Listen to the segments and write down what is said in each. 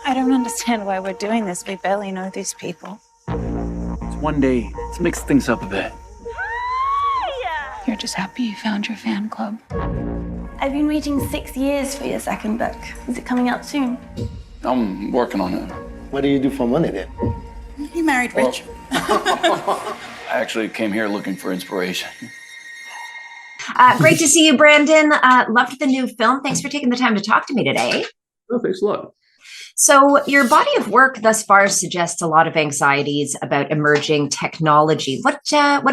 I don't understand why we're doing this. We barely know these people. It's one day. Let's mix things up a bit. You're just happy you found your fan club. I've been waiting 6 years for your second book. Is it coming out soon? I'm working on it. What do you do for money then? You married rich. I actually came here looking for inspiration. Great to see you, Brandon. Loved the new film. Thanks for taking the time to talk to me today. Oh, thanks a lot. So your body of work thus far suggests a lot of anxieties about emerging technology. What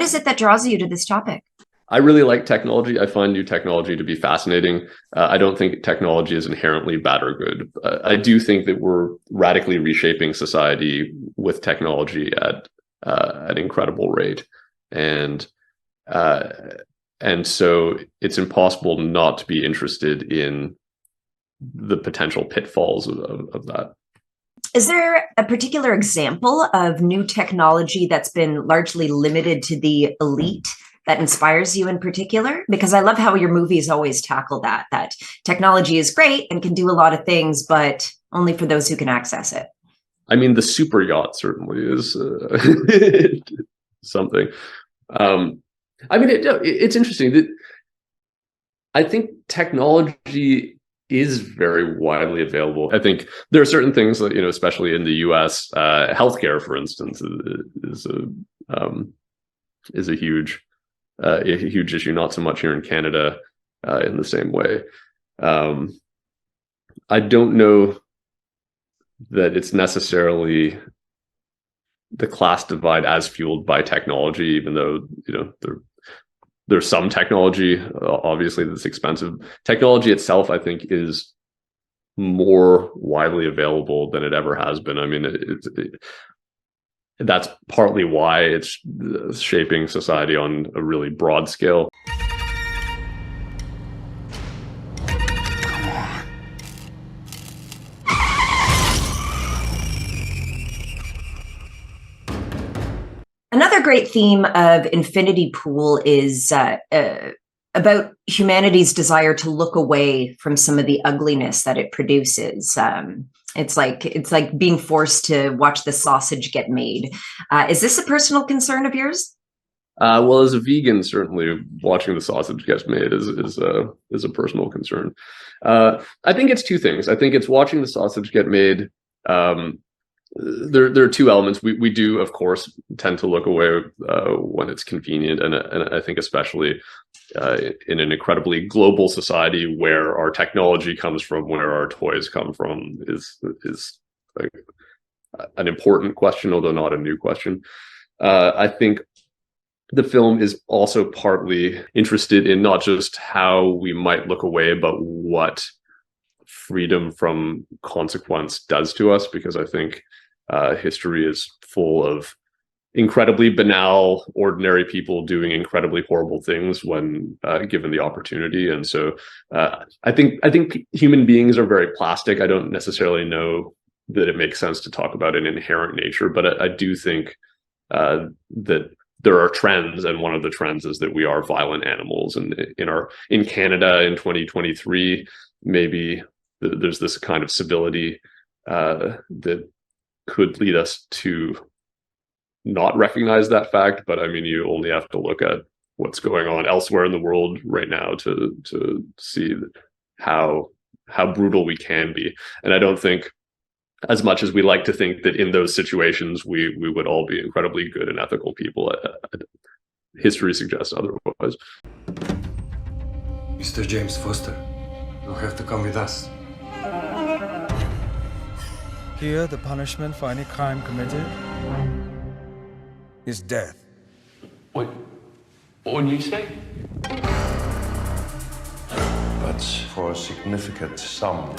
is it that draws you to this topic? I really like technology. I find new technology to be fascinating. I don't think technology is inherently bad or good. I do think that we're radically reshaping society with technology at an incredible rate. And so it's impossible not to be interested in the potential pitfalls of that. Is there a particular example of new technology that's been largely limited to the elite that inspires you in particular? Because I love how your movies always tackle that technology is great and can do a lot of things, but only for those who can access it. I mean, the super yacht certainly is something. I mean, it's interesting that I think technology is very widely available. I think there are certain things that, especially in the US, healthcare, for instance, is a huge issue, not so much here in Canada in the same way. I don't know that it's necessarily the class divide as fueled by technology, even though, there's some technology, obviously, that's expensive. Technology itself, I think, is more widely available than it ever has been. I mean, that's partly why it's shaping society on a really broad scale. Another great theme of Infinity Pool is about humanity's desire to look away from some of the ugliness that it produces. It's like being forced to watch the sausage get made. Is this a personal concern of yours? Well, as a vegan, certainly watching the sausage get made is a personal concern. I think it's two things. I think it's watching the sausage get made. There are two elements. We do, of course, tend to look away when it's convenient, and I think especially in an incredibly global society where our technology comes from, where our toys come from, is like an important question, although not a new question. I think the film is also partly interested in not just how we might look away, but what freedom from consequence does to us, because I think history is full of incredibly banal, ordinary people doing incredibly horrible things when given the opportunity. And so I think human beings are very plastic. I don't necessarily know that it makes sense to talk about an inherent nature, but I do think that there are trends, and one of the trends is that we are violent animals. And in Canada in 2023, maybe there's this kind of civility that could lead us to not recognize that fact. But I mean, you only have to look at what's going on elsewhere in the world right now to see how brutal we can be. And I don't think, as much as we like to think that in those situations we would all be incredibly good and ethical people, history suggests otherwise. Mr. James Foster, you'll have to come with us. Here, the punishment for any crime committed is death. What did you say? But for a significant sum,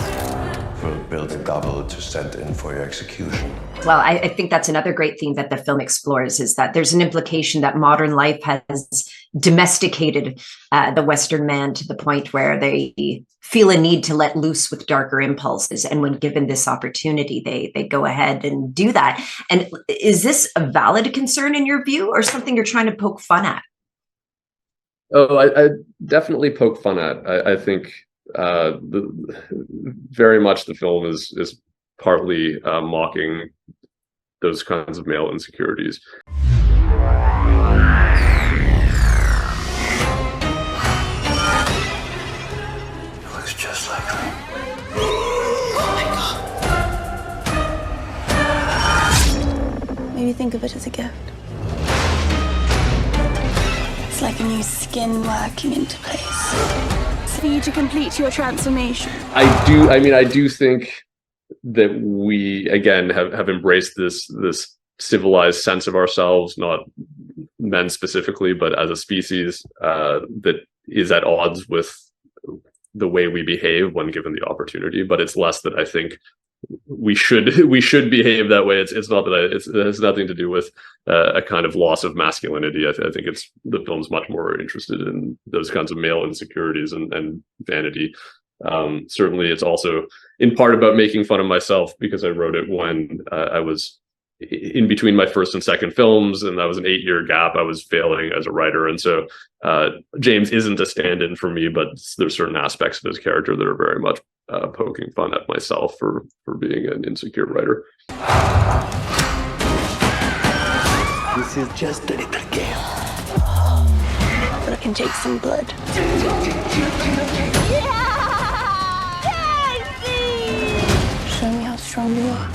we'll build a double to send in for your execution. Well, I think that's another great theme that the film explores, is that there's an implication that modern life has domesticated the Western man to the point where they feel a need to let loose with darker impulses. And when given this opportunity, they go ahead and do that. And is this a valid concern in your view, or something you're trying to poke fun at? Oh, I definitely poke fun at. I think very much the film is partly mocking those kinds of male insecurities. It looks just like me. Maybe think of it as a gift. It's like a new skin working into place. For you to complete your transformation. I do think that we again have embraced this civilized sense of ourselves, not men specifically, but as a species, that is at odds with the way we behave when given the opportunity. But it's less that I think we should behave that way. It's not that it has nothing to do with a kind of loss of masculinity. I think it's the film's much more interested in those kinds of male insecurities and vanity. Certainly, it's also in part about making fun of myself because I wrote it when I was in between my first and second films, and that was an 8-year gap. I was failing as a writer, and so James isn't a stand-in for me, but there's certain aspects of his character that are very much poking fun at myself for being an insecure writer. This is just a little game. But I can take some blood. Show me how strong you are.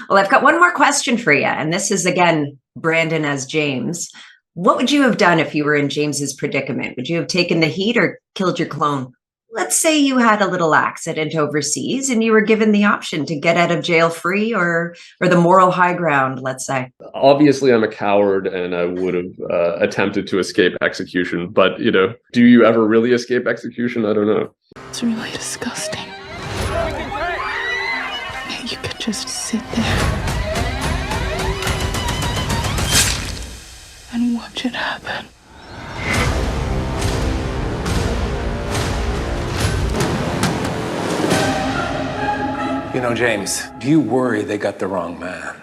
Well, I've got one more question for you, and this is again Brandon as James. What would you have done if you were in James's predicament? Would you have taken the heat or killed your clone? Let's say you had a little accident overseas and you were given the option to get out of jail free or the moral high ground, let's say. Obviously, I'm a coward and I would have attempted to escape execution. But, do you ever really escape execution? I don't know. It's really disgusting. You could just sit there and watch it happen. You know, James, do you worry they got the wrong man?